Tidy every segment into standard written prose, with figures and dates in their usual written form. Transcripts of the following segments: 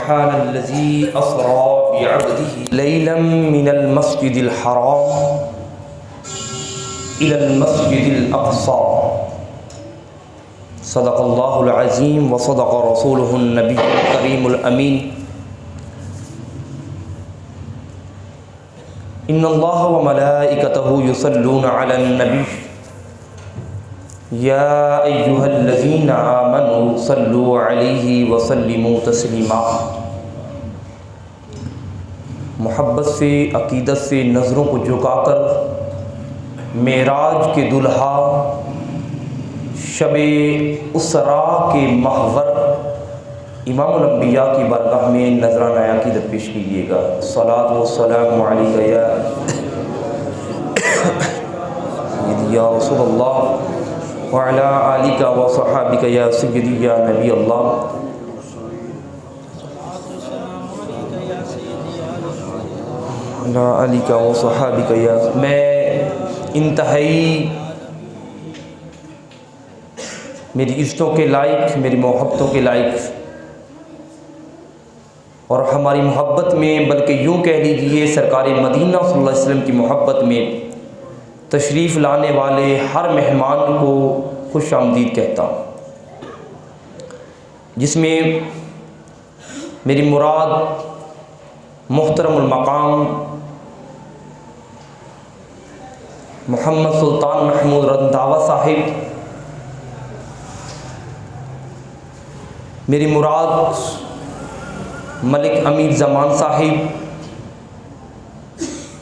سبحان الذي أسرى بعبده ليلا من المسجد الحرام إلى المسجد الأقصى صدق الله العظيم وصدق رسوله النبي الكريم الأمين إن الله وملائكته يصلون على النبي یا ایھا الذین آمنوا صلوا علیہ وسلموا تسلیما۔ محبت سے، عقیدت سے نظروں کو جھکا کر معراج کے دلہا، شب اسراء کے محور امام الانبیاء کی بارگاہ میں نذرانہ عقیدت پیش کیجیے گا۔ الصلاۃ والسلام علیک یا رسول اللہ وعلی آلک وصحابک یا سیدی یا نبی اللہ۔ وعلی آلک وصحابک یا، میں انتہائی میری عزتوں کے لائق، میری محبتوں کے لائق اور ہماری محبت میں، بلکہ یوں کہہ لیجیے سرکار مدینہ صلی اللہ علیہ وسلم کی محبت میں تشریف لانے والے ہر مہمان کو خوش آمدید کہتا ہوں، جس میں میری مراد محترم المقام محمد سلطان محمود رنداوا صاحب، میری مراد ملک امیر زمان صاحب،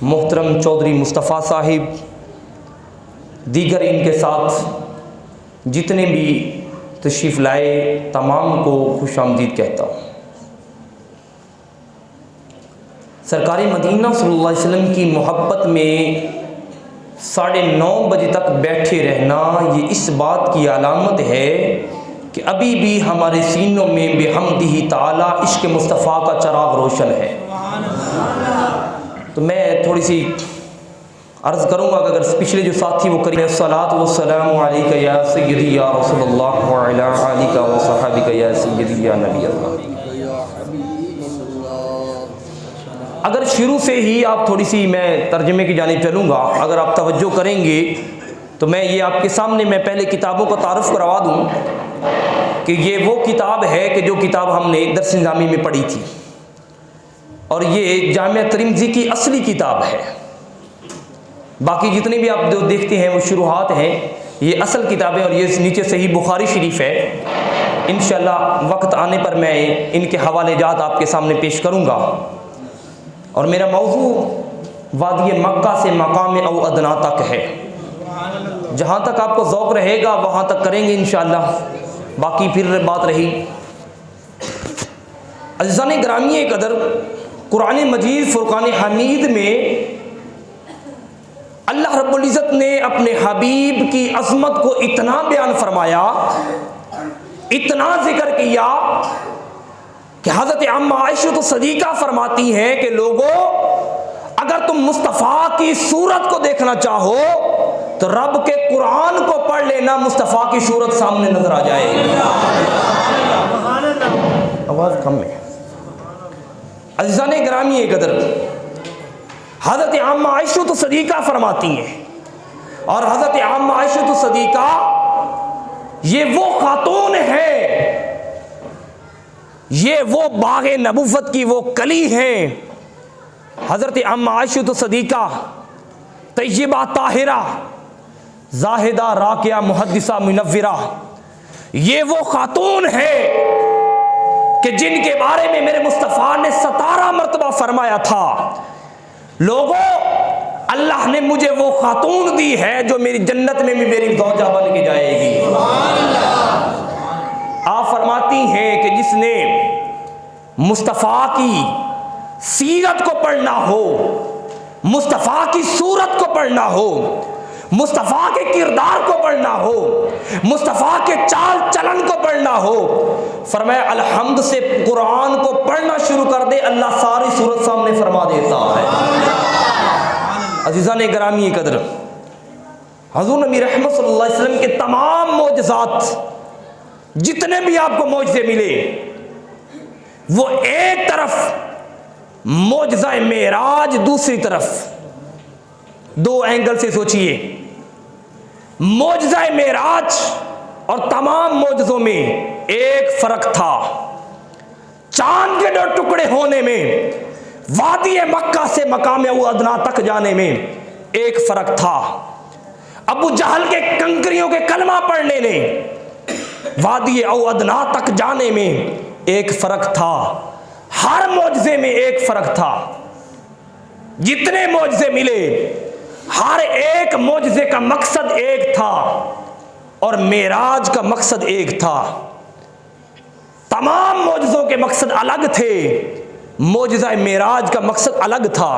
محترم چودھری مصطفیٰ صاحب، دیگر ان کے ساتھ جتنے بھی تشریف لائے تمام کو خوش آمدید کہتا ہوں۔ سرکار مدینہ صلی اللہ علیہ وسلم کی محبت میں 9:30 بجے تک بیٹھے رہنا یہ اس بات کی علامت ہے کہ ابھی بھی ہمارے سینوں میں بحمدہ تعالی عشق مصطفیٰ کا چراغ روشن ہے۔ تو میں تھوڑی سی عرض کروں گا کہ اگر پچھلے جو ساتھی وہ کریں الصلاۃ والسلام علیک یا سیدی یا رسول اللہ وعلی آلک وصحابک یا سیدی یا نبی اللہ۔ اگر شروع سے ہی آپ تھوڑی سی، میں ترجمے کی جانب چلوں گا، اگر آپ توجہ کریں گے تو میں یہ آپ کے سامنے میں پہلے کتابوں کا تعارف کروا دوں کہ یہ وہ کتاب ہے کہ جو کتاب ہم نے درس نظامی میں پڑھی تھی، اور یہ جامعہ ترمذی کی اصلی کتاب ہے۔ باقی جتنے بھی آپ جو دیکھتے ہیں وہ شروحات ہیں، یہ اصل کتابیں، اور یہ نیچے صحیح بخاری شریف ہے۔ انشاءاللہ وقت آنے پر میں ان کے حوالے جات آپ کے سامنے پیش کروں گا، اور میرا موضوع وادی مکہ سے مقام او ادنا تک ہے۔ جہاں تک آپ کو ذوق رہے گا وہاں تک کریں گے انشاءاللہ، باقی پھر بات رہی۔ عزیزان گرامی قدر، قرآن مجید فرقان حمید میں اللہ رب العزت نے اپنے حبیب کی عظمت کو اتنا بیان فرمایا، اتنا ذکر کیا کہ حضرت عمہ عائشہ صدیقہ فرماتی ہیں کہ لوگوں، اگر تم مصطفیٰ کی صورت کو دیکھنا چاہو تو رب کے قرآن کو پڑھ لینا، مصطفیٰ کی صورت سامنے نظر آ جائے گی۔ آواز کم ہے۔ عزیزان گرامی قدر، حضرت عمہ عائشہ صدیقہ فرماتی ہیں، اور حضرت عمہ عائشہ صدیقہ یہ وہ خاتون ہے، یہ وہ باغ نبوت کی وہ کلی ہیں۔ حضرت عمہ عائشہ صدیقہ طیبہ طاہرہ زاہدہ راقیہ محدثہ منورہ، یہ وہ خاتون ہے کہ جن کے بارے میں میرے مصطفیٰ نے 17 مرتبہ فرمایا تھا، لوگوں اللہ نے مجھے وہ خاتون دی ہے جو میری جنت میں بھی میری زوجہ بن کے جائے گی۔ آپ فرماتی ہیں کہ جس نے مصطفیٰ کی سیرت کو پڑھنا ہو، مصطفیٰ کی صورت کو پڑھنا ہو، مصطفیٰ کے کردار کو پڑھنا ہو، مصطفیٰ کے چال چلن کو پڑھنا ہو، فرمایا الحمد سے قرآن کو پڑھنا شروع کر دے، اللہ ساری صورت سامنے فرما دیتا ہے۔ عزیزان گرامی قدر، حضور نبی رحمت صلی اللہ علیہ وسلم کے تمام معجزات، جتنے بھی آپ کو معجزے ملے، وہ ایک طرف معجزہ معراج، دوسری طرف دو اینگل سے سوچئے. معجزہ معراج اور تمام معجزوں میں ایک فرق تھا. چاند کے 2 ٹکڑے ہونے میں، وادی مکہ سے مقام او ادنا تک جانے میں ایک فرق تھا. ابو جہل کے کنکریوں کے کلمہ پڑھنے نے وادی او ادنا تک جانے میں ایک فرق تھا. ہر معجزے میں ایک فرق تھا. جتنے معجزے ملے ہر ایک معجزے کا مقصد ایک تھا اور معراج کا مقصد ایک تھا. تمام معجزوں کے مقصد الگ تھے، معجزہ معراج کا مقصد الگ تھا.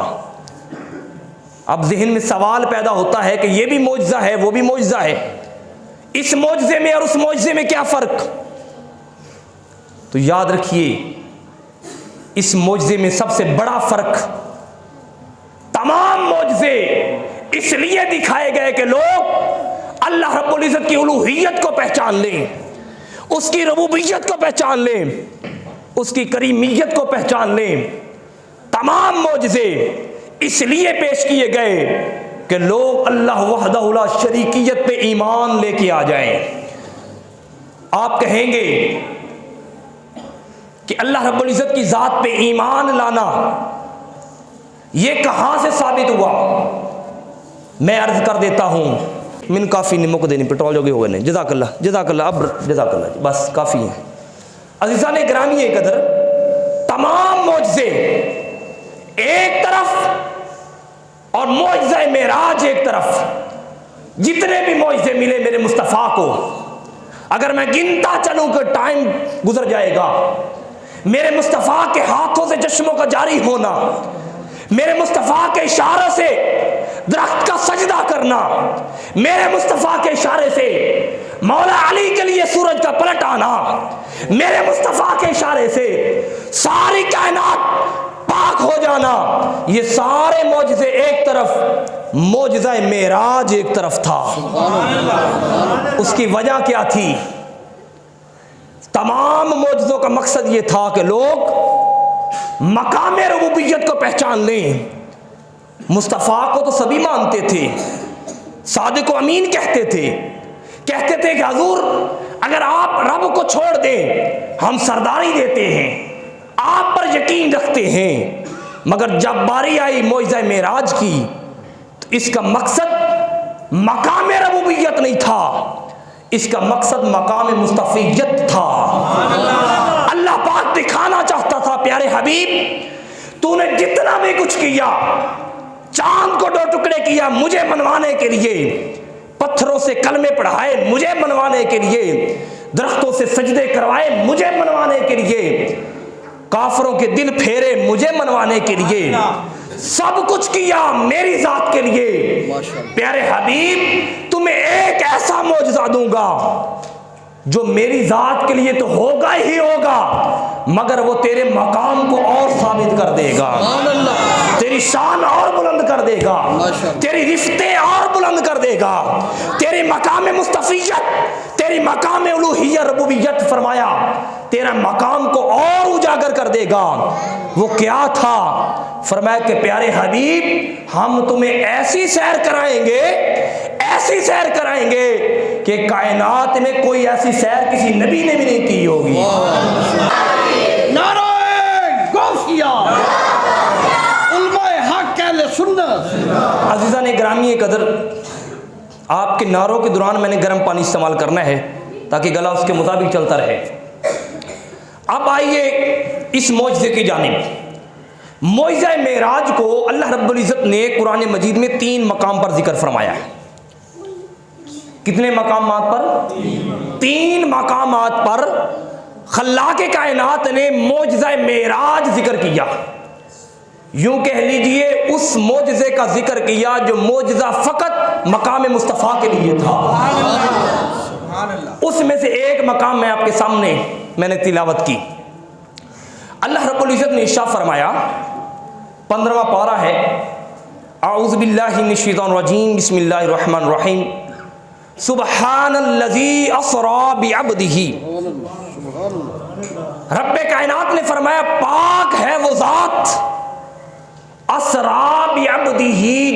اب ذہن میں سوال پیدا ہوتا ہے کہ یہ بھی معجزہ ہے، وہ بھی معجزہ ہے، اس معجزے میں اور اس معجزے میں کیا فرق؟ تو یاد رکھیے، اس معجزے میں سب سے بڑا فرق، تمام معجزے اس لیے دکھائے گئے کہ لوگ اللہ رب العزت کی الوہیت کو پہچان لیں، اس کی ربوبیت کو پہچان لیں، اس کی کریمیت کو پہچان لیں. تمام معجزے اس لیے پیش کیے گئے کہ لوگ اللہ وحدہ لا شریکیت پہ ایمان لے کے آ جائیں. آپ کہیں گے کہ اللہ رب العزت کی ذات پہ ایمان لانا یہ کہاں سے ثابت ہوا؟ میں عرض کر دیتا ہوں. من کافی نہیں مک دینی پیٹرول جو ہو گئے. جزاک اللہ اب جزاک اللہ جی، بس کافی ہے. عزیزان گرامی قدر، تمام معجزے ایک طرف اور معجزہ معراج ایک طرف. جتنے بھی معجزے ملے میرے مصطفیٰ کو، اگر میں گنتا چلوں کہ ٹائم گزر جائے گا. میرے مصطفیٰ کے ہاتھوں سے چشموں کا جاری ہونا، میرے مصطفیٰ کے اشارے سے درخت کا سجدہ کرنا، میرے مصطفیٰ کے اشارے سے مولا علی کے لیے سورج کا پلٹ آنا، میرے مصطفیٰ کے اشارے سے ساری کائنات پاک ہو جانا، یہ سارے معجزے ایک طرف، معجزہ معراج ایک طرف تھا. اس کی وجہ کیا تھی؟ تمام معجزوں کا مقصد یہ تھا کہ لوگ مقام ربوبیت کو پہچان لیں. مصطفیٰ کو تو سبھی مانتے تھے، صادق و امین کہتے تھے کہ حضور اگر آپ رب کو چھوڑ دیں ہم سرداری دیتے ہیں، آپ پر یقین رکھتے ہیں. مگر جب باری آئی معجزہ معراج کی تو اس کا مقصد مقام ربوبیت نہیں تھا، اس کا مقصد مقام مصطفیت تھا. اللہ پاک دکھانا چاہتا تھا پیارے حبیب تو نے جتنا بھی کچھ کیا، چاند کو 2 ٹکڑے کیا مجھے منوانے کے لیے، پتھروں سے کلمے پڑھائے مجھے منوانے کے لیے، درختوں سے سجدے کروائے مجھے منوانے کے لیے، کافروں کے دل پھیرے مجھے منوانے کے لیے، سب کچھ کیا میری ذات کے لیے. پیارے حبیب تمہیں ایک ایسا معجزہ دوں گا جو میری ذات کے لیے تو ہوگا ہی ہوگا، مگر وہ تیرے مقام کو اور ثابت کر دے گا، تیری شان اور بلند کر دے گا، تیری رفتیں اور بلند کر دے گا، تیری مقام مصطفیت، تیری مقام الوہیت ربوبیت فرمایا، تیرا مقام کو اور اجاگر کر دے گا. وہ کیا تھا؟ فرمایا کہ پیارے حبیب ہم تمہیں ایسی سیر کرائیں گے، ایسی سیر کرائیں گے کہ کائنات میں کوئی ایسی سیر کسی نبی نے بھی نہیں کی ہوگی. نعرہ غوثیہ، علماء حق اہل سنت. عزیزان گرامی قدر، آپ کے نعروں کے دوران میں نے گرم پانی استعمال کرنا ہے تاکہ گلا اس کے مطابق چلتا رہے. اب آئیے اس معجزے کی جانب. معجزہ معراج کو اللہ رب العزت نے قرآن مجید میں 3 مقام پر ذکر فرمایا ہے. کتنے مقامات پر؟ 3 مقامات پر خلاق کائنات نے معجزہ معراج ذکر کیا. یوں کہہ لیجئے اس معجزے کا ذکر کیا جو معجزہ فقط مقام مصطفیٰ کے لیے تھا. اس میں سے ایک مقام میں آپ کے سامنے میں نے تلاوت کی. اللہ رب العزت نے ارشاد فرمایا، 15واں پارہ ہے، اعوذ باللہ من الشیطان الرجیم، بسم اللہ الرحمن الرحیم، سبحان الذی اسری بعبدہ رب کائنات نے فرمایا پاک ہے وہ ذات اسرا بعبدہ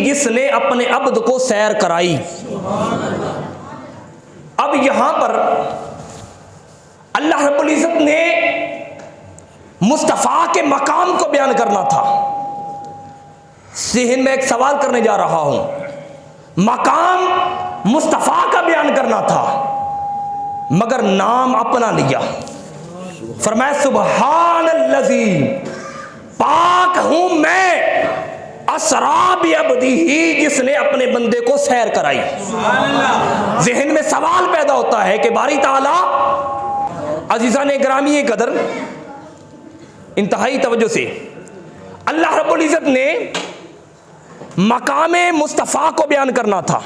جس نے اپنے عبد کو سیر کرائی. اب یہاں پر اللہ رب العزت نے مصطفیٰ کے مقام کو بیان کرنا تھا. ذہن میں ایک سوال کرنے جا رہا ہوں. مقام مصطفیٰ کا بیان کرنا تھا مگر نام اپنا لیا. فرمایا سبحان الذی پاک ہوں میں اسرا بعبدہ جس نے اپنے بندے کو سیر کرائی. ذہن میں سوال پیدا ہوتا ہے کہ باری تعالیٰ عزیزان گرامی قدر انتہائی توجہ سے اللہ رب العزت نے مقام مصطفیٰ کو بیان کرنا تھا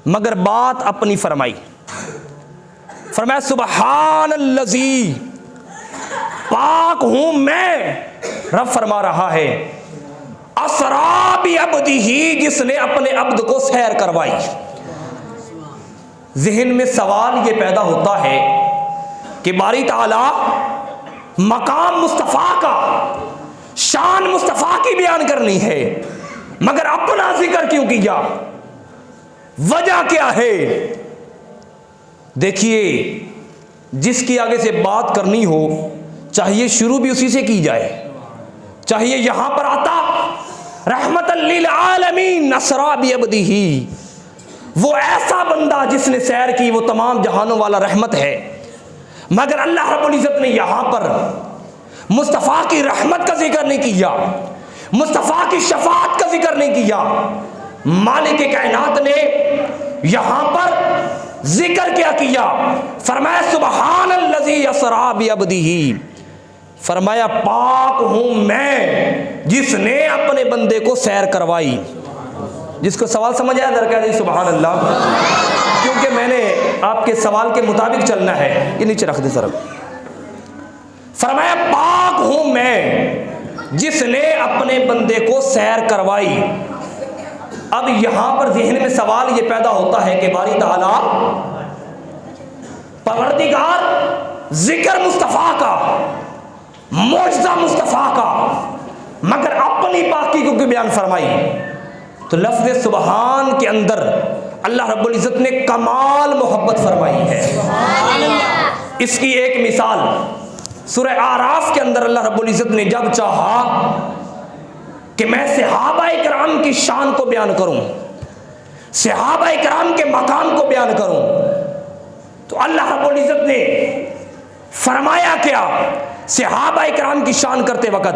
مگر بات اپنی فرمائی. فرمایا سبحان الذی پاک ہوں میں رب فرما رہا ہے اسرا بعبدہ جس نے اپنے عبد کو سیر کروائی. ذہن میں سوال یہ پیدا ہوتا ہے کہ باری تعالیٰ مقام مصطفیٰ کا شان مصطفیٰ کی بیان کرنی ہے مگر اپنا ذکر کیوں کیا؟ وجہ کیا ہے؟ دیکھیے جس کی آگے سے بات کرنی ہو چاہیے شروع بھی اسی سے کی جائے. چاہیے یہاں پر آتا رحمت للعالمین اسرا بعبدہ وہ ایسا بندہ جس نے سیر کی وہ تمام جہانوں والا رحمت ہے. مگر اللہ رب العزت نے یہاں پر مصطفیٰ کی رحمت کا ذکر نہیں کیا, مصطفیٰ کی شفاعت کا ذکر نہیں کیا. مالک کائنات نے یہاں پر ذکر کیا کیا؟ فرمایا سبحان الذی اسرا بعبدہ. فرمایا پاک ہوں میں جس نے اپنے بندے کو سیر کروائی. جس کو سوال سمجھ آیا ذرا کہہ دیں سبحان اللہ, کیونکہ میں نے آپ کے سوال کے مطابق چلنا ہے. یہ نیچے رکھ دیں سر. فرمایا پاک ہوں میں جس نے اپنے بندے کو سیر کروائی. اب یہاں پر ذہن میں سوال یہ پیدا ہوتا ہے کہ باری تعالیٰ پروردگار ذکر مصطفیٰ کا معجزہ مصطفیٰ کا مگر اپنی پاکی کو کیوں بیان فرمائی؟ تو لفظ سبحان کے اندر اللہ رب العزت نے کمال محبت فرمائی ہے. اس کی ایک مثال سورہ اعراف کے اندر اللہ رب العزت نے جب چاہا کہ میں صحابہ کرام کی شان کو بیان کروں, صحابہ کرام کے مقام کو بیان کروں, تو اللہ رب العزت نے فرمایا کیا صحابہ کرام کی شان کرتے وقت؟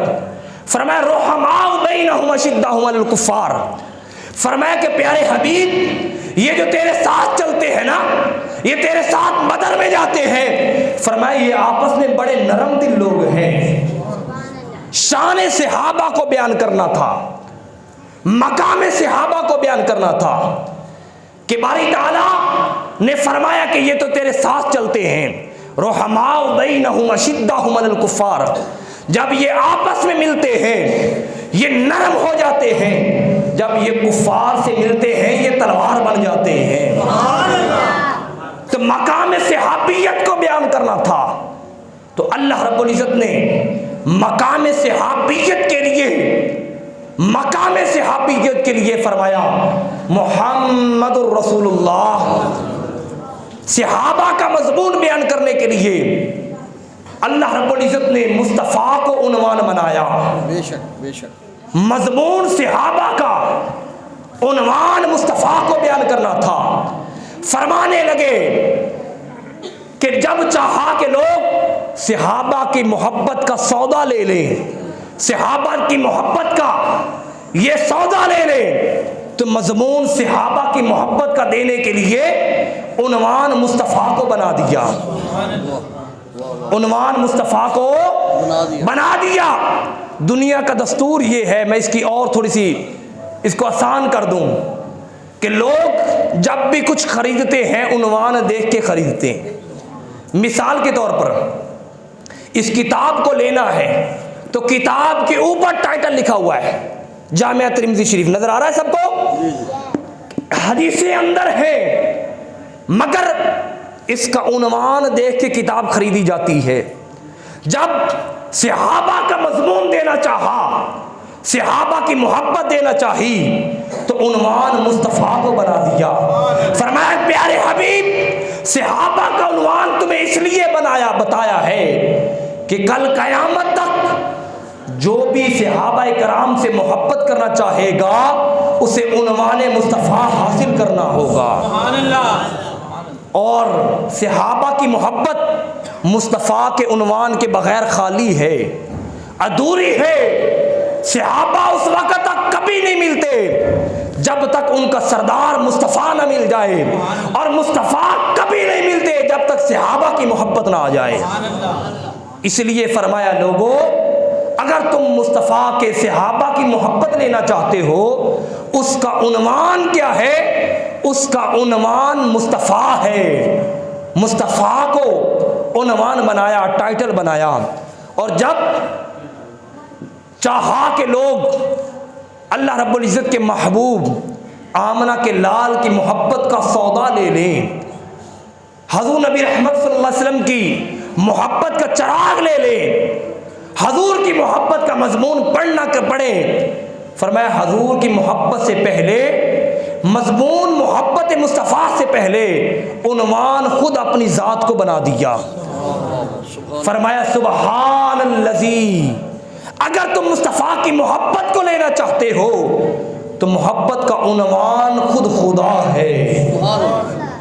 فرمایا رحماء بینہم اشداء علی الکفار. فرمایا کہ پیارے حبیب یہ جو تیرے ساتھ چلتے ہیں نا, یہ تیرے ساتھ بدر میں جاتے ہیں, فرمایا یہ آپس میں بڑے نرم دل لوگ ہیں. شان صحابہ کو بیان کرنا تھا, مقام صحابہ کو بیان کرنا تھا کہ باری تعالیٰ نے فرمایا کہ یہ تو تیرے ساتھ چلتے ہیں. رحماء بینہم اشداء علی الکفار. جب یہ آپس میں ملتے ہیں یہ نرم ہو جاتے ہیں, جب یہ کفار سے ملتے ہیں یہ تلوار بن جاتے ہیں. تو مقام صحابیت کو بیان کرنا تھا تو اللہ رب العزت نے مقام صحابیت کے لیے, مقام صحابیت کے لیے فرمایا محمد الرسول اللہ. صحابہ کا مضمون بیان کرنے کے لیے اللہ رب العزت نے مصطفیٰ کو عنوان بنایا. بے شک بے شک. مضمون صحابہ کا عنوان مصطفیٰ کو بیان کرنا تھا. فرمانے لگے کہ جب چاہا کہ لوگ صحابہ کی محبت کا سودا لے لیں, صحابہ کی محبت کا یہ سودا لے لیں, تو مضمون صحابہ کی محبت کا دینے کے لیے عنوان مصطفیٰ کو بنا دیا. عنوان مصطفیٰ کو بنا دیا. دنیا کا دستور یہ ہے, میں اس کی اور تھوڑی سی اس کو آسان کر دوں, کہ لوگ جب بھی کچھ خریدتے ہیں عنوان دیکھ کے خریدتے ہیں. مثال کے طور پر اس کتاب کو لینا ہے تو کتاب کے اوپر ٹائٹل لکھا ہوا ہے جامعہ ترمذی شریف, نظر آ رہا ہے سب کو؟ حدیثیں اندر ہے مگر اس کا عنوان دیکھ کے کتاب خریدی جاتی ہے. جب صحابہ کا مضمون دینا چاہا، صحابہ کی محبت دینا چاہی، تو عنوان مصطفیٰ کو بنا دیا۔ فرمایا پیارے حبیب صحابہ کا عنوان تمہیں اس لیے بتایا ہے کہ کل قیامت تک جو بھی صحابہ کرام سے محبت کرنا چاہے گا اسے عنوان مصطفیٰ حاصل کرنا ہوگا۔ اور صحابہ کی محبت مصطفیٰ کے عنوان کے بغیر خالی ہے، ادھوری ہے۔ صحابہ اس وقت تک کبھی نہیں ملتے جب تک ان کا سردار مصطفیٰ نہ مل جائے، اور مصطفیٰ کبھی نہیں ملتے جب تک صحابہ کی محبت نہ آ جائے۔ اس لیے فرمایا لوگو، اگر تم مصطفیٰ کے صحابہ کی محبت لینا چاہتے ہو، اس کا عنوان کیا ہے؟ اس کا عنوان مصطفیٰ ہے۔ مصطفیٰ کو عنوان بنایا، ٹائٹل بنایا، اور جب چاہا کہ لوگ اللہ رب العزت کے محبوب آمنہ کے لال کی محبت کا سودا لے لیں، حضور نبی رحمت صلی اللہ علیہ وسلم کی محبت کا چراغ لے لیں، حضور کی محبت کا مضمون پڑھنا پڑھیں، فرمایا حضور کی محبت سے پہلے، مضمون محبت مصطفیٰ سے پہلے عنوان خود اپنی ذات کو بنا دیا۔ فرمایا سبحان الذی، اگر تم مصطفیٰ کی محبت کو لینا چاہتے ہو تو محبت کا عنوان خود خدا ہے،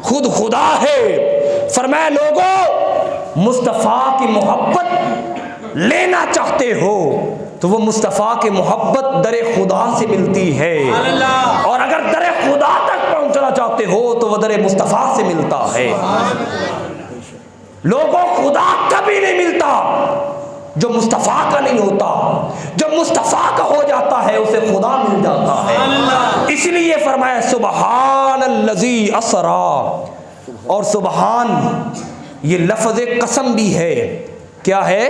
خود خدا ہے۔ فرمایا لوگوں، مصطفیٰ کی محبت لینا چاہتے ہو تو وہ مصطفیٰ کی محبت در خدا سے ملتی ہے، اور اگر در خدا تک پہنچنا چاہتے ہو تو وہ در مصطفیٰ سے ملتا ہے۔ لوگوں، خدا کبھی نہیں ملتا جو مصطفیٰ کا نہیں ہوتا، جو مصطفیٰ کا ہو جاتا ہے اسے خدا مل جاتا ہے۔ اس لیے فرمایا سبحان الذی اسری، اور سبحان یہ لفظ قسم بھی ہے۔ کیا ہے؟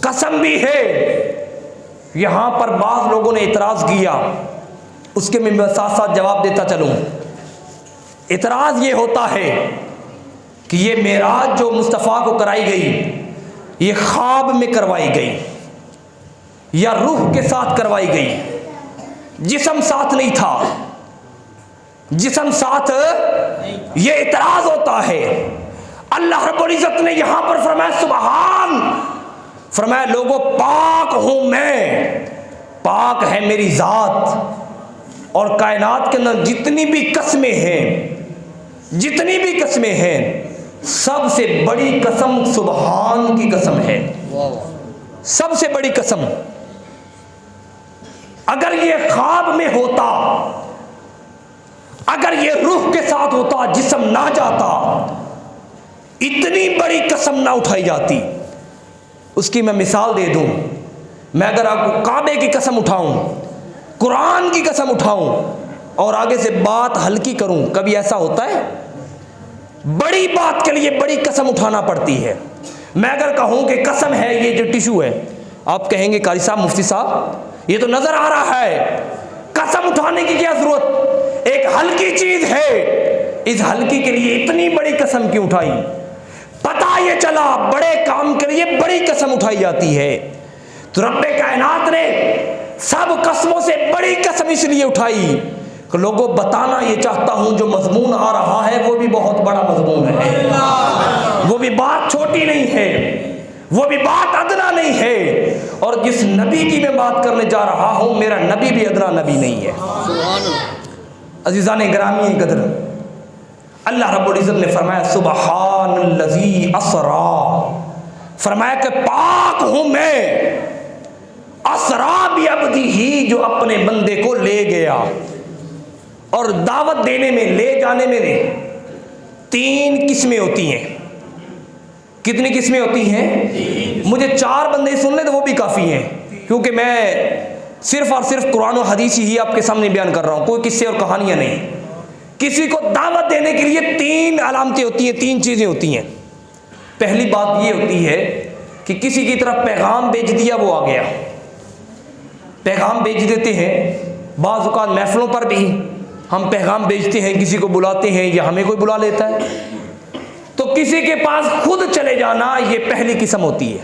قسم بھی ہے۔ یہاں پر بعض لوگوں نے اعتراض کیا، اس کے میں ساتھ ساتھ جواب دیتا چلوں۔ اعتراض یہ ہوتا ہے کہ یہ معراج جو مصطفیٰ کو کرائی گئی، یہ خواب میں کروائی گئی یا روح کے ساتھ کروائی گئی؟ جسم ساتھ نہیں تھا، جسم ساتھ، یہ اعتراض ہوتا ہے۔ اللہ رب العزت نے یہاں پر فرمایا سبحان، فرمایا لوگوں پاک ہوں میں، پاک ہے میری ذات، اور کائنات کے اندر جتنی بھی قسمیں ہیں، جتنی بھی قسمیں ہیں، سب سے بڑی قسم سبحان کی قسم ہے، سب سے بڑی قسم۔ اگر یہ خواب میں ہوتا، اگر یہ روح کے ساتھ ہوتا، جسم نہ جاتا، اتنی بڑی قسم نہ اٹھائی جاتی۔ اس کی میں مثال دے دوں، میں اگر آپ کو کعبے کی قسم اٹھاؤں، قرآن کی قسم اٹھاؤں اور آگے سے بات ہلکی کروں، کبھی ایسا ہوتا ہے؟ بڑی بات کے لیے بڑی قسم اٹھانا پڑتی ہے۔ میں اگر کہوں کہ قسم ہے یہ جو ٹیشو ہے، آپ کہیں گے قاری صاحب، مفتی صاحب یہ تو نظر آ رہا ہے، قسم اٹھانے کی کیا ضرورت؟ ایک ہلکی چیز ہے، اس ہلکی کے لیے اتنی بڑی قسم کیوں اٹھائی؟ پتہ یہ چلا بڑے کام کے لیے بڑی قسم اٹھائی جاتی ہے۔ تو رب کائنات نے سب قسموں سے بڑی قسم اس لیے اٹھائی کہ لوگوں بتانا یہ چاہتا ہوں جو مضمون آ رہا ہے وہ بھی بہت بڑا مضمون ہے، وہ بھی بات چھوٹی نہیں ہے، وہ بھی بات ادنا نہیں ہے، اور جس نبی کی میں بات کرنے جا رہا ہوں میرا نبی بھی ادنا نبی نہیں ہے۔ عزیزان گرامی قدر، اللہ رب العزت نے فرمایا سبحان الذی اسری، فرمایا کہ پاک ہوں میں، اسری بعبدہ، جو اپنے بندے کو لے گیا۔ اور دعوت دینے میں، لے جانے میں تین قسمیں ہوتی ہیں۔ کتنی قسمیں ہوتی ہیں؟ مجھے 4 بندے سن لیں تو وہ بھی کافی ہیں، کیونکہ میں صرف اور صرف قرآن و حدیث ہی آپ کے سامنے بیان کر رہا ہوں، کوئی قصے اور کہانیاں نہیں۔ کسی کو دعوت دینے کے لیے 3 علامتیں ہوتی ہیں، 3 چیزیں ہوتی ہیں۔ پہلی بات یہ ہوتی ہے کہ کسی کی طرف پیغام بھیج دیا، وہ آ گیا۔ پیغام بھیج دیتے ہیں، بعض اوقات محفلوں پر بھی ہم پیغام بھیجتے ہیں، کسی کو بلاتے ہیں یا ہمیں کوئی بلا لیتا ہے، تو کسی کے پاس خود چلے جانا یہ پہلی قسم ہوتی ہے۔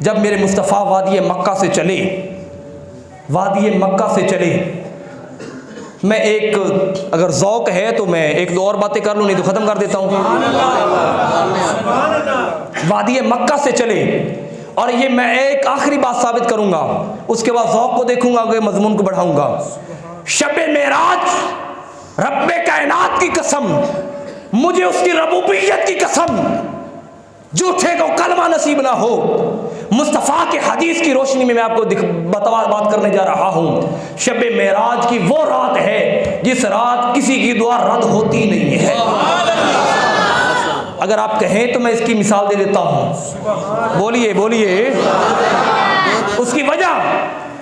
جب میرے مصطفیٰ وادی مکہ سے چلے، وادی مکہ سے چلے، میں ایک اگر ذوق ہے تو میں ایک دو اور باتیں کر لوں، نہیں تو ختم کر دیتا ہوں۔ وادی مکہ سے چلے، اور یہ میں ایک آخری بات ثابت کروں گا، اس کے بعد ذوق کو دیکھوں گا کہ مضمون کو بڑھاؤں گا۔ شب معراج، رب کائنات کی قسم، مجھے اس کی ربوبیت کی قسم، جھوٹے کو کلمہ نصیب نہ ہو، مصطفیٰ کے حدیث کی روشنی میں آپ کو بات کرنے جا رہا ہوں۔ شب معراج کی وہ رات ہے جس رات کسی کی دعا رد ہوتی نہیں ہے۔ اگر آپ کہیں تو میں اس کی مثال دے دیتا ہوں، بولیے بولیے۔ اس کی وجہ،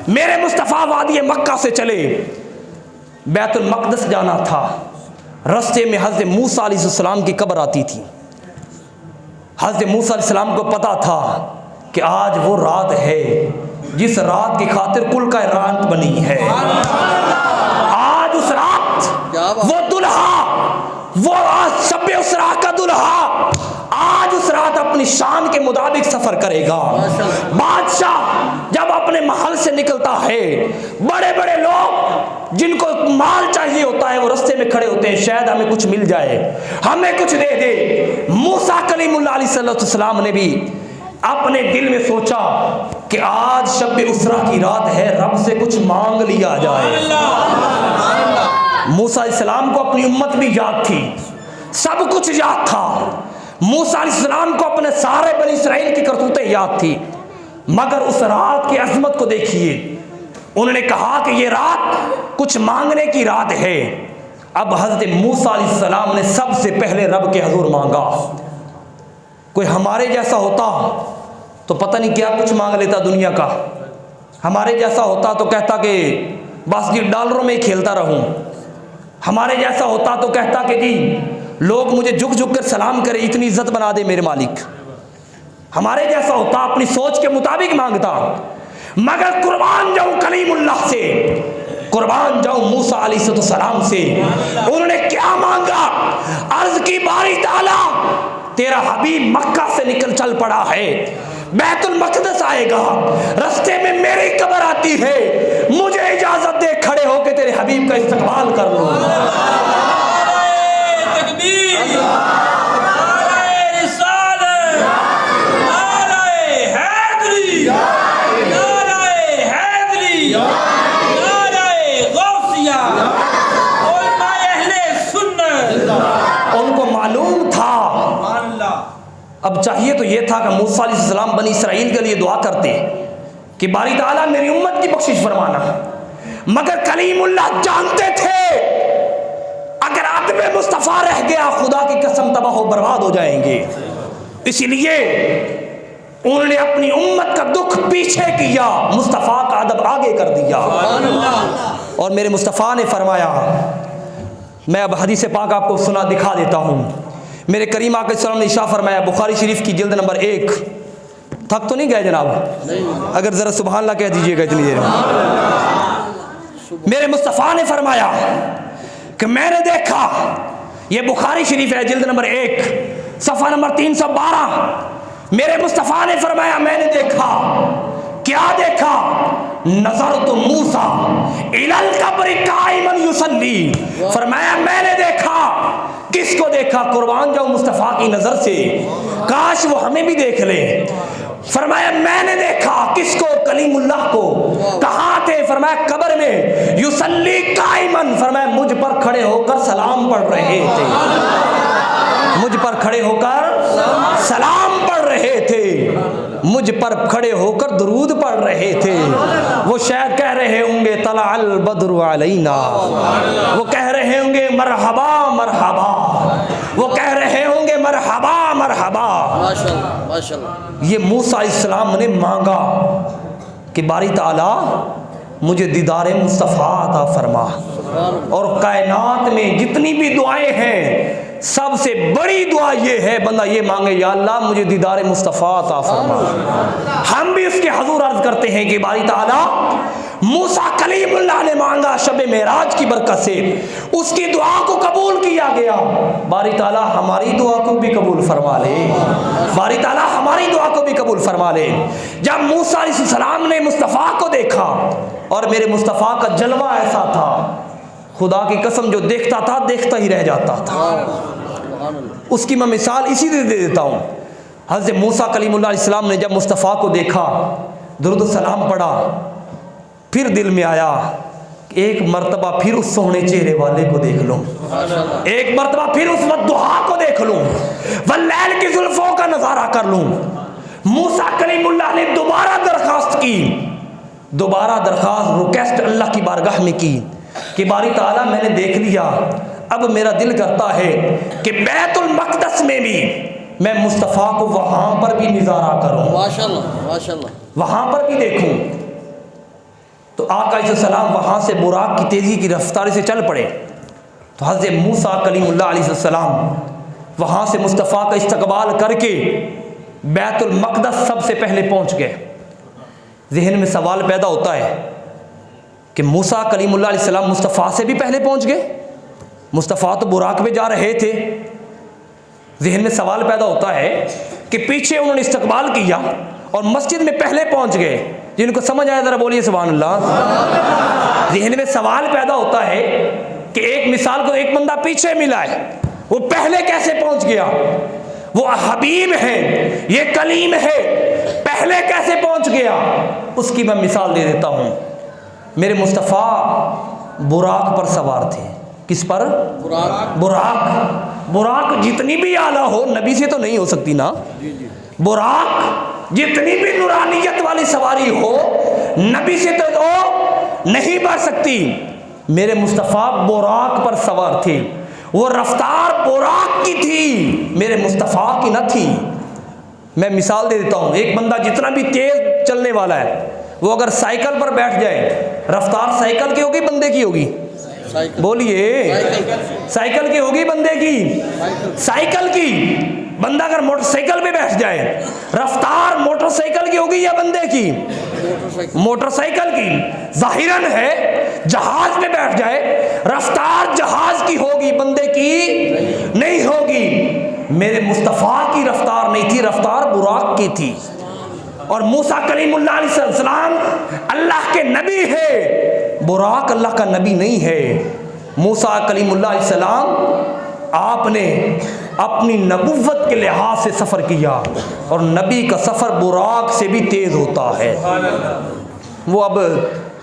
میرے مصطفیٰ وادی مکہ سے چلے، بیت المقدس جانا تھا، رستے میں حضرت موسیٰ علیہ السلام کی قبر آتی تھی۔ حضرت موسیٰ علیہ السلام کو پتا تھا کہ آج وہ رات ہے جس رات کی خاطر کل کائنات بنی ہے۔ آج اس رات وہ دلہا، وہ آج شب اسراء کا دلہا آج اس رات اپنی شان کے مطابق سفر کرے گا۔ بادشاہ جب اپنے محل سے نکلتا ہے، بڑے بڑے لوگ جن کو مال چاہیے ہوتا ہے وہ رستے میں کھڑے ہوتے ہیں، شاید ہمیں کچھ مل جائے، ہمیں کچھ دے دے۔ موسیٰ کلیم اللہ علیہ السلام نے بھی اپنے دل میں سوچا کہ آج شب اسراء کی رات ہے، رب سے کچھ مانگ لیا جائے۔ موسیٰ علیہ السلام کو اپنی امت بھی یاد تھی، سب کچھ یاد تھا۔ موسیٰ علیہ السلام کو اپنے سارے بنی اسرائیل کی کرتوتیں یاد تھی، مگر اس رات کی عظمت کو دیکھیے۔ انہوں نے کہا کہ یہ رات کچھ مانگنے کی رات ہے۔ اب حضرت موسیٰ علیہ السلام نے سب سے پہلے رب کے حضور مانگا۔ کوئی ہمارے جیسا ہوتا تو پتہ نہیں کیا کچھ مانگ لیتا دنیا کا۔ ہمارے جیسا ہوتا تو کہتا کہ بس جی ڈالروں میں ہی کھیلتا رہوں۔ ہمارے جیسا ہوتا تو کہتا کہ جی لوگ مجھے جھک جھک کر سلام کرے، اتنی عزت بنا دے میرے مالک۔ ہمارے جیسا ہوتا اپنی سوچ کے مطابق مانگتا، مگر قربان جاؤں کلیم اللہ سے، قربان جاؤں موسیٰ علیہ السلام سے۔ انہوں نے کیا مانگا؟ عرض کی باری تعالیٰ تیرا حبیب مکہ سے نکل چل پڑا ہے، بیت المقدس آئے گا، رستے میں میری قبر آتی ہے، مجھے اجازت دے کھڑے ہو کے تیرے حبیب کا استقبال کر لوں۔ ان کو معلوم تھا، اب چاہیے تو یہ تھا کہ موسیٰ علیہ السلام بنی اسرائیل کے لیے دعا کرتے کہ باری تعالیٰ میری امت کی بخشش فرمانا، مگر کلیم اللہ جانتے تھے اگر عدم مصطفیٰ رہ گیا خدا کی قسم تباہ و برباد ہو جائیں گے۔ اسی لیے انہوں نے اپنی امت کا دکھ پیچھے کیا، مصطفیٰ کا ادب آگے کر دیا۔ اور میرے مصطفیٰ نے فرمایا، میں اب حدیث پاک آپ کو سنا دکھا دیتا ہوں۔ میرے کریم آقا صلی اللہ علیہ وسلم نے ارشاد فرمایا، بخاری شریف کی جلد نمبر 1، تھک تو نہیں گئے جناب؟ اگر ذرا سبحان اللہ کہہ دیجئے گا اتنی دیر میں۔ میرے مصطفیٰ نے فرمایا کہ میں نے دیکھا، یہ بخاری شریف ہے جلد نمبر 1 صفحہ نمبر 312، میرے مصطفیٰ نے فرمایا میں نے دیکھا، کیا دیکھا؟ نظرت موسیٰ الی القبر قائما یصلی، فرمایا میں نے دیکھا، کس کو دیکھا؟ قربان جاؤں مصطفیٰ کی نظر سے، کاش وہ ہمیں بھی دیکھ لے۔ فرمایا میں نے دیکھا، کس کو؟ کلیم اللہ کو۔ کہاں تھے؟ فرمایا قبر میں، یصلی قائما، فرمایا مجھ پر کھڑے ہو کر سلام پڑھ رہے تھے، مجھ پر کھڑے ہو کر سلام پڑھ رہے تھے، مجھ پر کھڑے ہو کر درود پڑھ رہے تھے۔ وہ شاید کہہ رہے ہوں گے طلع البدر علینا، وہ کہہ رہے ہوں گے مرحبا مرحبا، وہ کہہ رہے ہوں گے مرحبا مرحبا۔ یہ موسیٰ علیہ السلام نے مانگا کہ باری تعالیٰ مجھے دیدار مصطفیٰ عطا فرما، اور کائنات میں جتنی بھی دعائیں ہیں سب سے بڑی دعا یہ ہے بندہ یہ مانگے، یا اللہ مجھے دیدار مصطفیٰ عطا فرما۔ ہم بھی اس کے حضور عرض کرتے ہیں کہ باری تعالیٰ موسیٰ کلیم اللہ نے مانگا شب معراج کی برکت سے، اس کی دعا کو قبول کیا گیا۔ باری تعالیٰ ہماری دعا کو بھی قبول فرما لے، باری تعالیٰ ہماری دعا کو بھی قبول فرما لے۔ جب موسیٰ علیہ السلام نے مصطفیٰ کو دیکھا، اور میرے مصطفیٰ کا جلوہ ایسا تھا، خدا کی قسم جو دیکھتا تھا دیکھتا ہی رہ جاتا تھا۔ اس کی میں مثال اسی طرح دے دیتا ہوں۔ حضرت موسیٰ کلیم اللہ علیہ السلام نے جب مصطفیٰ کو دیکھا، درود و سلام پڑھا، پھر دل میں آیا ایک مرتبہ پھر اس سونے چہرے والے کو دیکھ لوں، ایک مرتبہ پھر اس والضحیٰ کو دیکھ لوں، واللیل کی زلفوں کا نظارہ کر لوں۔ موسیٰ کلیم اللہ نے دوبارہ درخواست کی، دوبارہ درخواست ریکویسٹ اللہ کی بارگاہ میں کی کہ باری تعالیٰ میں نے دیکھ لیا، اب میرا دل کرتا ہے کہ بیت المقدس میں بھی میں مصطفیٰ کو وہاں پر بھی نظارہ کروں، ماشاءاللہ ماشاءاللہ، وہاں پر بھی دیکھوں۔ تو آقا علیہ السلام وہاں سے براق کی تیزی کی رفتاری سے چل پڑے۔ تو حضرت موسیٰ کلیم اللہ علیہ السلام وہاں سے مصطفیٰ کا استقبال کر کے بیت المقدس سب سے پہلے پہنچ گئے۔ ذہن میں سوال پیدا ہوتا ہے کہ موسیٰ کلیم اللہ علیہ السلام مصطفیٰ سے بھی پہلے پہنچ گئے، مصطفیٰ تو براق پہ جا رہے تھے۔ ذہن میں سوال پیدا ہوتا ہے کہ پیچھے انہوں نے استقبال کیا اور مسجد میں پہلے پہنچ گئے۔ جن کو سمجھ آیا ذرا بولیے سبحان اللہ۔ ذہن میں سوال پیدا ہوتا ہے کہ ایک مثال کو ایک بندہ پیچھے ملا ہے، وہ پہلے کیسے پہنچ گیا؟ وہ حبیب ہے، یہ کلیم ہے، پہلے کیسے پہنچ گیا؟ اس کی میں مثال دے دیتا ہوں۔ میرے مصطفیٰ براق پر سوار تھے۔ کس پر؟ براق جتنی بھی اعلیٰ ہو، نبی سے تو نہیں ہو سکتی نا۔ براق جتنی بھی نورانیت والی سواری ہو، نبی سے تو نہیں بڑھ سکتی۔ میرے مصطفیٰ براق پر سوار تھے، وہ رفتار براق کی تھی، میرے مصطفیٰ کی نہ تھی۔ میں مثال دے دیتا ہوں، ایک بندہ جتنا بھی تیز چلنے والا ہے، وہ اگر سائیکل پر بیٹھ جائے، رفتار سائیکل کی ہوگی بندے کی ہوگی؟ بولیے، سائیکل کی ہوگی بندے کی؟ سائیکل کی۔ بندہ اگر موٹر سائیکل پہ بیٹھ جائے، رفتار موٹر سائیکل کی ہوگی یا بندے کی؟ موٹر سائیکل کی۔ ظاہراً ہے جہاز پہ بیٹھ جائے، رفتار جہاز کی ہوگی، بندے کی نہیں ہوگی۔ میرے مصطفیٰ کی رفتار نہیں تھی، رفتار براق کی تھی۔ اور موسیٰ کلیم اللہ علیہ السلام اللہ کے نبی ہے، براق اللہ کا نبی نہیں ہے۔ موسیٰ کلیم اللہ علیہ السلام آپ نے اپنی نبوت کے لحاظ سے سفر کیا، اور نبی کا سفر براق سے بھی تیز ہوتا ہے۔ وہ اب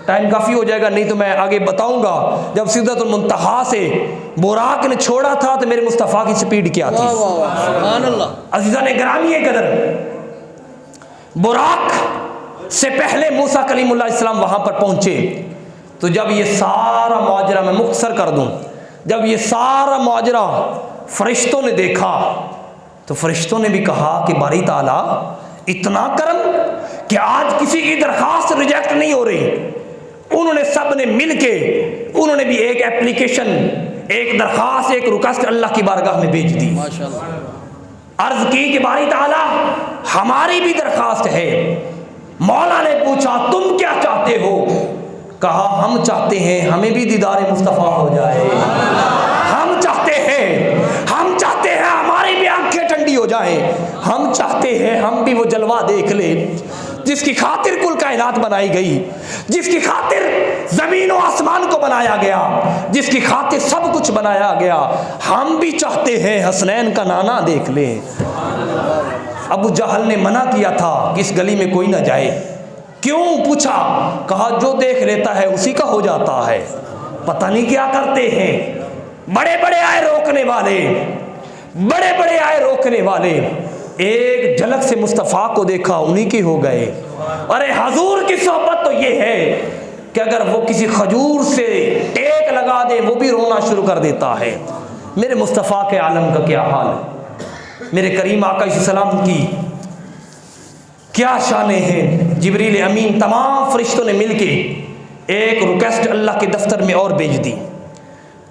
ٹائم کافی ہو جائے گا، نہیں تو میں آگے بتاؤں گا۔ جب سدرۃ المنتہا سے براق نے چھوڑا تھا تو میرے مصطفیٰ کی سپیڈ کیا تھی؟ سبحان اللہ۔ عزیزان گرامی قدر، براق سے پہلے موسیٰ کلیم اللہ علیہ السلام وہاں پر پہنچے۔ تو جب یہ سارا ماجرا میں مختصر کر دوں، جب یہ سارا ماجرا فرشتوں نے دیکھا تو فرشتوں نے بھی کہا کہ باری تعالیٰ اتنا کرم کہ آج کسی کی درخواست ریجیکٹ نہیں ہو رہی۔ انہوں نے سب نے مل کے انہوں نے بھی ایک اپلیکیشن، ایک درخواست، ایک ریکویسٹ اللہ کی بارگاہ میں بھیج دی۔ عرض کی کہ باری تعالیٰ ہماری بھی درخواست ہے۔ مولا نے پوچھا تم کیا چاہتے ہو؟ کہا ہم چاہتے ہیں ہمیں بھی دیدار مصطفیٰ ہو جائے، ہم چاہتے ہیں ہماری بھی آنکھیں ٹھنڈی ہو جائیں، ہم چاہتے ہیں ہم بھی وہ جلوہ دیکھ لیں جس کی خاطر کل کائنات بنائی گئی، جس کی خاطر زمین و آسمان کو بنایا گیا، جس کی خاطر سب کچھ بنایا گیا۔ ہم بھی چاہتے ہیں حسنین کا نانا دیکھ لیں۔ ابو جہل نے منع کیا تھا کہ اس گلی میں کوئی نہ جائے۔ کیوں پوچھا؟ کہا جو دیکھ لیتا ہے اسی کا ہو جاتا ہے۔ پتہ نہیں کیا کرتے ہیں، بڑے بڑے آئے روکنے والے، بڑے بڑے آئے روکنے والے، ایک جھلک سے مصطفیٰ کو دیکھا انہی کے ہو گئے۔ ارے حضور کی صحبت تو یہ ہے کہ اگر وہ کسی کھجور سے ٹیک لگا دے وہ بھی رونا شروع کر دیتا ہے۔ میرے مصطفیٰ کے عالم کا کیا حال ہے، میرے کریم آقا علیہ السلام کی کیا شانیں ہیں۔ جبریل امین تمام فرشتوں نے مل کے ایک ریکویسٹ اللہ کے دفتر میں اور بھیج دی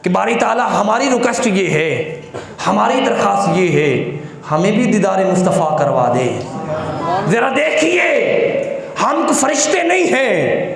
کہ باری تعالیٰ ہماری ریکویسٹ یہ ہے، ہماری درخواست یہ ہے، ہمیں بھی دیدار مصطفیٰ کروا دے۔ ذرا دیکھیے ہم کو فرشتے نہیں ہیں،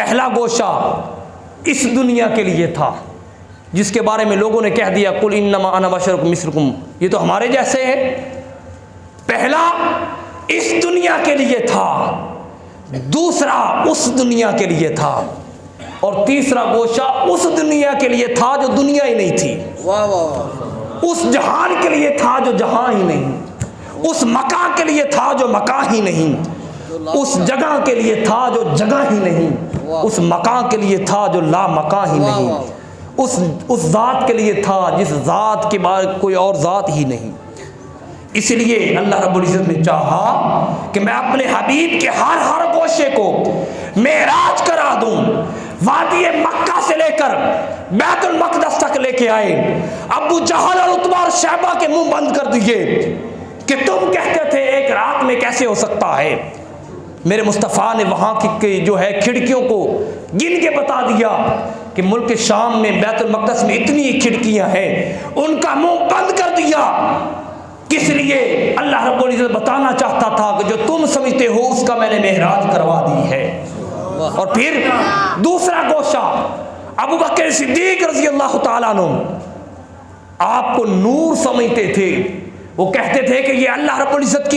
پہلا گوشہ اس دنیا کے لیے تھا، جس کے بارے میں لوگوں نے کہہ دیا قل انما انا بشرکم مثلکم، یہ تو ہمارے جیسے ہیں۔ پہلا اس دنیا کے لیے تھا، دوسرا اس دنیا کے لیے تھا، اور تیسرا گوشہ اس دنیا کے لیے تھا جو دنیا ہی نہیں تھی، واہ واہ، اس جہان کے لیے تھا جو جہاں ہی نہیں، اس مکان کے لیے تھا جو مکان ہی نہیں، اس جگہ کے لیے تھا جو جگہ ہی نہیں، اس مکان کے لیے تھا جو لا مکان ہی نہیں، اس ذات کے لیے تھا جس ذات کے بارے کوئی اور ذات ہی نہیں۔ اس لیے اللہ رب العزت نے چاہا کہ میں اپنے حبیب کے ہر گوشے کو معراج کرا دوں، وادی مکہ سے لے کر بیت المقدس تک لے کے آئے۔ ابو جہل اور عتبہ اور شیبہ کے منہ بند کر دیے کہ تم کہتے تھے ایک رات میں کیسے ہو سکتا ہے۔ میرے مصطفیٰ نے وہاں کی جو ہے کھڑکیوں کو گن کے بتا دیا کہ ملک شام میں بیت المقدس میں اتنی کھڑکیاں ہیں، ان کا منہ بند کر دیا۔ کس لیے؟ اللہ رب العزت بتانا چاہتا تھا کہ جو تم سمجھتے ہو اس کا میں نے معراج کروا دی ہے۔ اور پھر دوسرا گوشہ ابو بکر صدیق رضی اللہ تعالیٰ عنہ آپ کو نور سمجھتے تھے، وہ کہتے تھے کہ یہ اللہ رب العزت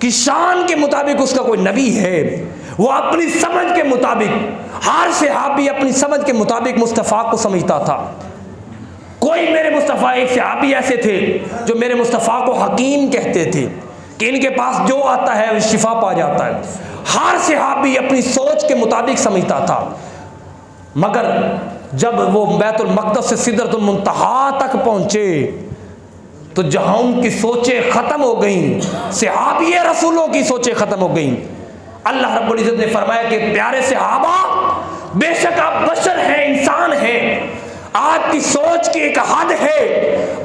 کی شان کے مطابق اس کا کوئی نبی ہے۔ وہ اپنی سمجھ کے مطابق، ہر صحابی اپنی سمجھ کے مطابق مصطفیٰ کو سمجھتا تھا۔ کوئی میرے مصطفیٰ، ایک صحابی ایسے تھے جو میرے مصطفیٰ کو حکیم کہتے تھے کہ ان کے پاس جو آتا ہے وہ شفا پا جاتا ہے۔ ہر صحابی اپنی سوچ کے مطابق سمجھتا تھا، مگر جب وہ بیت المقدس سے سدرۃ المنتہا تک پہنچے تو جہاں ان کی سوچیں ختم ہو گئیں، صحابی رسولوں کی سوچیں ختم ہو گئیں، اللہ رب العزت نے فرمایا کہ پیارے صحابہ، بے شک آپ بشر ہیں، انسان ہیں، آپ کی سوچ کی ایک حد ہے،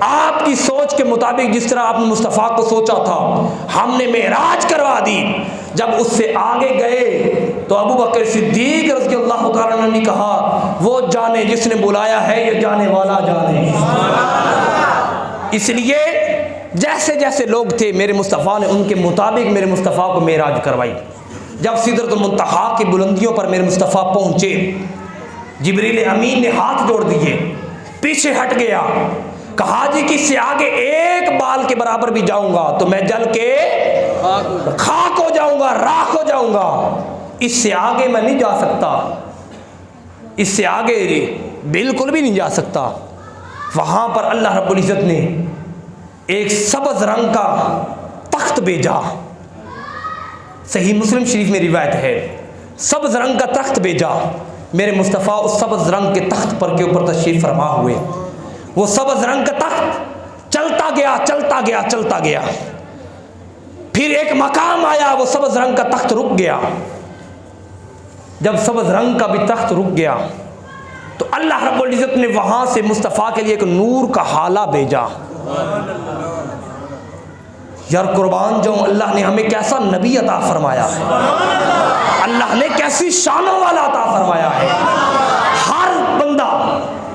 آپ کی سوچ کے مطابق جس طرح آپ نے مصطفیٰ کو سوچا تھا ہم نے معراج کروا دی۔ جب اس سے آگے گئے تو ابو بکر صدیق رضی اللہ تعالیٰ عنہ نے کہا وہ جانے جس نے بلایا ہے، یہ جانے والا جانے۔ اس لیے جیسے جیسے لوگ تھے میرے مصطفیٰ نے ان کے مطابق میرے مصطفیٰ کو معراج کروائی۔ جب سدرۃ المنتہا کی بلندیوں پر میرے مصطفیٰ پہنچے، جبریل امین نے ہاتھ جوڑ دیے، پیچھے ہٹ گیا، کہا جی کہ اس سے آگے ایک بال کے برابر بھی جاؤں گا تو میں جل کے خاک ہو جاؤں گا، راکھ ہو جاؤں گا، اس سے آگے میں نہیں جا سکتا، اس سے آگے بالکل بھی نہیں جا سکتا۔ وہاں پر اللہ رب العزت نے ایک سبز رنگ کا تخت بھیجا، صحیح مسلم شریف میں روایت ہے، سبز رنگ کا تخت بھیجا۔ میرے مصطفیٰ اس سبز رنگ کے تخت پر کے اوپر تشریف فرما ہوئے۔ وہ سبز رنگ کا تخت چلتا گیا چلتا گیا چلتا گیا، پھر ایک مقام آیا، وہ سبز رنگ کا تخت رک گیا۔ جب سبز رنگ کا بھی تخت رک گیا تو اللہ رب العزت نے وہاں سے مصطفیٰ کے لیے ایک نور کا حالہ بھیجا۔ یار قربان جاؤں، اللہ نے ہمیں کیسا نبی عطا فرمایا ہے، اللہ نے کیسی شانوں والا عطا فرمایا ہے۔ ہر بندہ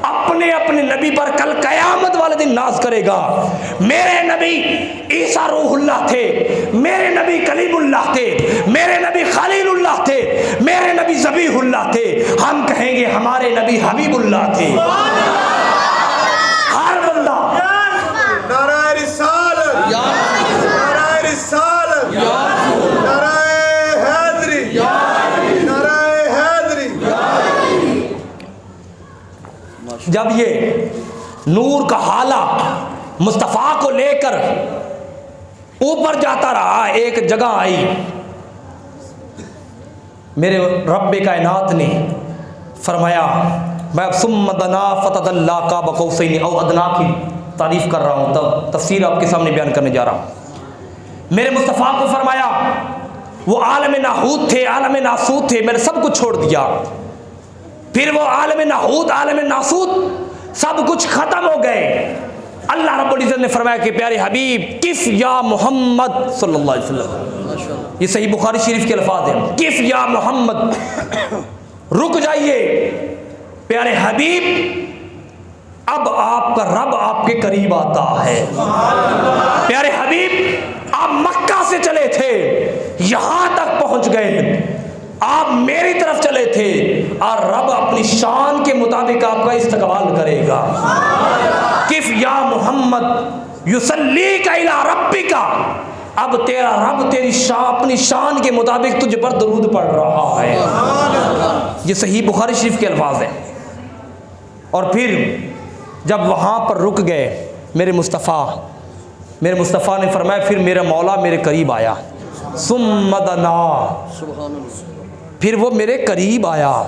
اپنے اپنے نبی پر کل قیامت والے دن ناز کرے گا، میرے نبی عیسیٰ روح اللہ تھے، میرے نبی کلیم اللہ تھے، میرے نبی خلیل اللہ تھے، میرے نبی ذبیح اللہ تھے، ہم کہیں گے ہمارے نبی حبیب اللہ تھے۔ ہر بندہ نعرہ رسالت، نعرہ رسالت، نعرہ حیدری، نعرہ حیدری۔ جب یہ نور کا حالہ مصطفیٰ کو لے کر اوپر جاتا رہا، ایک جگہ آئی، میرے رب کائنات نے فرمایا، میں ثم دنا فتدلی قاب قوسین او ادنی کی تعریف کر رہا ہوں، تب تفسیر آپ کے سامنے بیان کرنے جا رہا ہوں۔ میرے مصطفیٰ کو فرمایا وہ عالم ناحوت تھے، عالم ناسوت تھے، میں نے سب کچھ چھوڑ دیا۔ پھر وہ عالم ناحوت، عالم ناسوت سب کچھ ختم ہو گئے۔ اللہ رب العزت نے فرمایا کہ پیارے حبیب کف یا محمد صلی اللہ علیہ وسلم، یہ صحیح بخاری شریف کے الفاظ ہیں، کف یا محمد، رک جائیے پیارے حبیب، اب آپ کا رب آپ کے قریب آتا ہے۔ پیارے حبیب آپ مکہ سے چلے تھے، یہاں تک پہنچ گئے، آپ میری طرف چلے تھے اور رب اپنی شان کے مطابق آپ کا استقبال کرے گا. کف یا محمد یصلیک الی ربک، اب تیرا رب تیری اپنی شان کے مطابق تجھ پر درود پڑھ رہا ہے. یہ صحیح بخاری شریف کے الفاظ ہیں. اور پھر جب وہاں پر رک گئے میرے مصطفیٰ نے فرمایا پھر میرا مولا میرے قریب آیا. ثم دنا، پھر وہ میرے قریب آیا.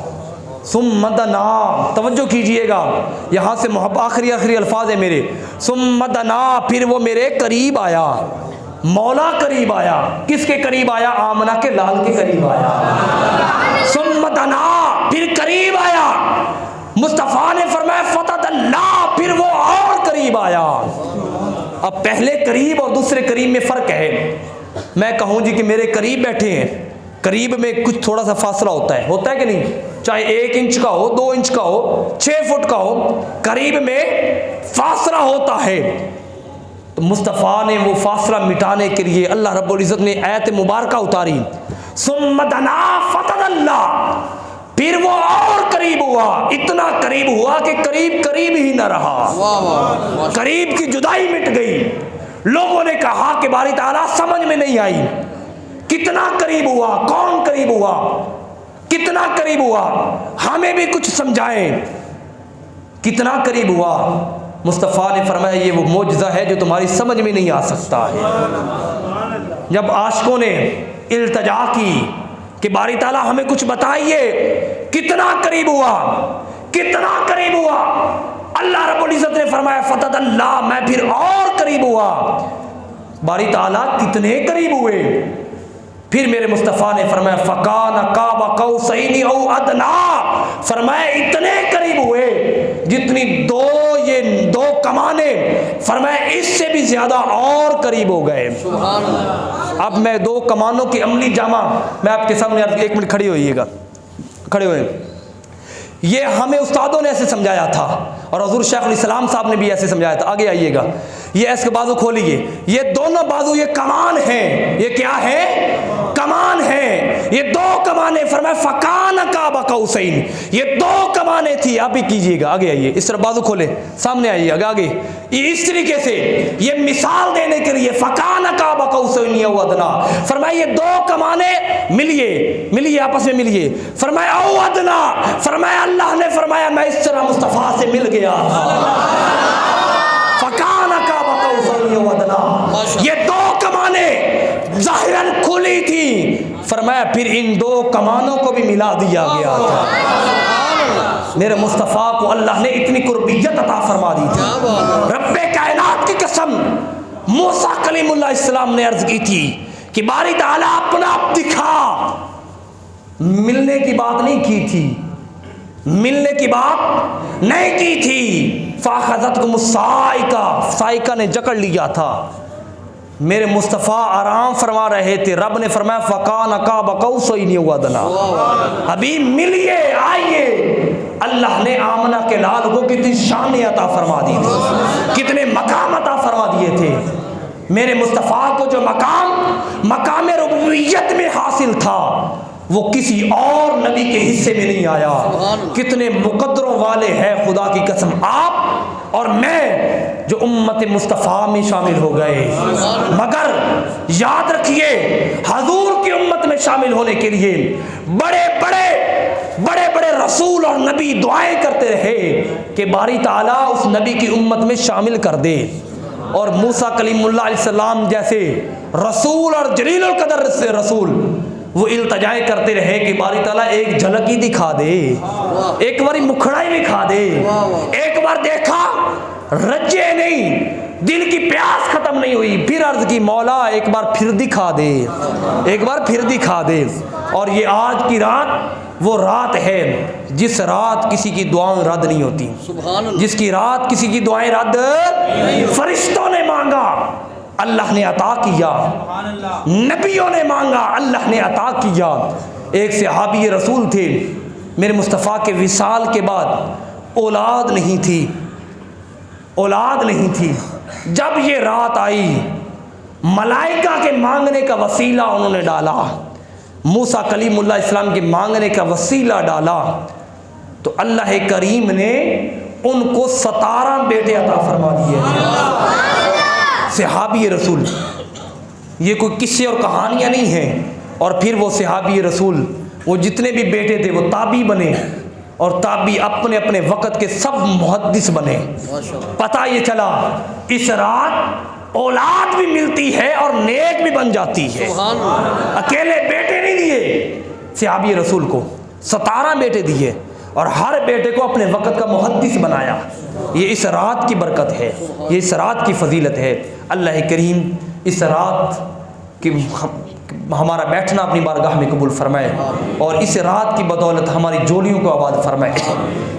ثم دنا، توجہ کیجئے گا یہاں سے آخری الفاظ ہیں میرے. ثم دنا، پھر وہ میرے قریب آیا. مولا قریب آیا. کس کے قریب آیا؟ آمنہ کے لال کے قریب آیا. ثم دنا، پھر قریب آیا. مصطفیٰ نے فرمایا فتد اللہ، پھر وہ اور قریب آیا. اب پہلے قریب اور دوسرے قریب میں فرق ہے. میں کہوں جی کہ میرے قریب بیٹھے ہیں، قریب میں کچھ تھوڑا سا فاصلہ ہوتا ہے کہ نہیں؟ چاہے 1 انچ کا ہو، 2 انچ کا ہو، 6 فٹ کا ہو، قریب میں فاصلہ ہوتا ہے. تو مصطفیٰ نے وہ فاصلہ مٹانے کے لیے اللہ رب العزت نے آیت مبارکہ اتاری. ثم دنا فتد اللہ، پھر وہ اور قریب ہوا. اتنا قریب ہوا کہ قریب ہی نہ رہا. قریب کی جدائی مٹ گئی. لوگوں نے کہا کہ باری تعالیٰ سمجھ میں نہیں آئی کتنا قریب ہوا، کون قریب ہوا، کتنا قریب ہوا، ہمیں بھی کچھ سمجھائیں کتنا قریب ہوا. مصطفیٰ نے فرمایا یہ وہ معجزہ ہے جو تمہاری سمجھ میں نہیں آ سکتا ہے. جب عاشقوں نے التجا کی کہ باری تعالیٰ ہمیں کچھ بتائیے کتنا قریب ہوا، کتنا قریب ہوا، اللہ رب العزت نے فرمایا فتد اللہ، میں پھر اور قریب ہوا. باری تعالیٰ کتنے قریب ہوئے؟ پھر میرے مصطفیٰ نے فرمایا فکان قاب قوسین او ادنا، فرمایا اتنے قریب ہوئے جتنی دو کمانیں، فرمایا اس سے بھی زیادہ اور قریب ہو گئے. اب میں 2 کمانوں کی عملی جامع میں آپ کے سامنے 1 منٹ کھڑے ہوئے. یہ ہمیں استادوں نے ایسے سمجھایا تھا اور حضور شیخ الاسلام صاحب نے بھی ایسے سمجھایا تھا. آگے آئیے گا، یہ ایسے کے بازو کھولیے. یہ دونوں بازو یہ کمان ہیں. یہ کیا ہے؟ کمان ہیں. یہ 2 کمانیں، فرمایا فکان قاب قوسین، یہ 2 کمانیں تھی. آپ بھی کیجئے گا، آگے آئیے، اس طرح بازو کھولے، سامنے آئیے آگے. یہ اس طریقے سے یہ مثال دینے کے لیے فکان قاب قوسین او ادنا، فرمایا یہ 2 کمانیں ملیے آپس میں ملیے. فرمایا او ادنا، فرمایا اللہ نے فرمایا میں اس طرح مصطفیٰ سے مل گیا تھا. فکان قاب قوسین او ادنا، یہ 2 کمانیں ظاہراً کھلی تھی، فرمایا پھر ان 2 کمانوں کو بھی ملا دیا گیا تھا. میرے مصطفیٰ کو اللہ نے اتنی قربیت عطا فرما دی تھی. رب کائنات کی قسم، موسیٰ کلیم اللہ السلام نے عرض کی تھی کہ باری تعالیٰ اپنا آپ دکھا. ملنے کی بات نہیں کی تھی، ملنے کی بات نہیں کی تھی. فاخذتکم الصاعقہ، صاعقہ نے جکڑ لیا تھا. میرے مصطفیٰ آرام فرما رہے تھے. رب نے فرمایا فکان قاب قوسین او ادنا، ابھی ملیے آئیے. اللہ نے آمنہ کے لال کو کتنی شان عطا فرما دی تھی، کتنے مقام عطا فرما دیے تھے. میرے مصطفیٰ کو جو مقام ربوبیت میں حاصل تھا وہ کسی اور نبی کے حصے میں نہیں آیا. کتنے مقدروں والے ہیں خدا کی قسم آپ اور میں جو امت مصطفیٰ میں شامل ہو گئے. مگر یاد رکھیے حضور کی امت میں شامل ہونے کے لیے بڑے بڑے رسول اور نبی دعائیں کرتے رہے کہ باری تعالیٰ اس نبی کی امت میں شامل کر دے. اور موسیٰ کلیم اللہ علیہ السلام جیسے رسول اور جلیل القدر سے رسول وہ التجائیں کرتے رہے کہ باری تعالیٰ ایک جھلک ہی دکھا دے، ایک باری مکھڑا ہی دکھا دے. ایک بار دیکھا رجے نہیں، دل کی پیاس ختم نہیں ہوئی. پھر عرض کی مولا ایک بار پھر دکھا دے، ایک بار پھر دکھا دے. اور یہ آج کی رات وہ رات ہے جس رات کسی کی دعائیں رد نہیں ہوتی، جس کی رات کسی کی دعائیں رد، فرشتوں نے مانگا اللہ نے عطا کیا، نبیوں نے مانگا اللہ نے عطا کیا. ایک صحابی رسول تھے، میرے مصطفیٰ کے وصال کے بعد اولاد نہیں تھی. جب یہ رات آئی ملائکہ کے مانگنے کا وسیلہ انہوں نے ڈالا. موسیٰ کلیم اللہ السلام کے مانگنے کا وسیلہ ڈالا تو اللہ کریم نے ان کو 17 بیٹے عطا فرما دیے. صحابی رسول، یہ کوئی قصے اور کہانیاں نہیں ہیں. اور پھر وہ صحابی رسول، وہ جتنے بھی بیٹے تھے وہ تابعی بنے، اور تابعی اپنے اپنے وقت کے سب محدث بنے. پتہ یہ چلا اس رات اولاد بھی ملتی ہے اور نیک بھی بن جاتی ہے. اکیلے بیٹے نہیں دیے صحابی رسول کو، 17 بیٹے دیے اور ہر بیٹے کو اپنے وقت کا محدث بنایا. یہ اس رات کی برکت ہے، یہ اس رات کی فضیلت ہے. اللہ کریم اس رات کی ہمارا بیٹھنا اپنی بارگاہ میں قبول فرمائے اور اس رات کی بدولت ہماری جولیوں کو آباد فرمائے.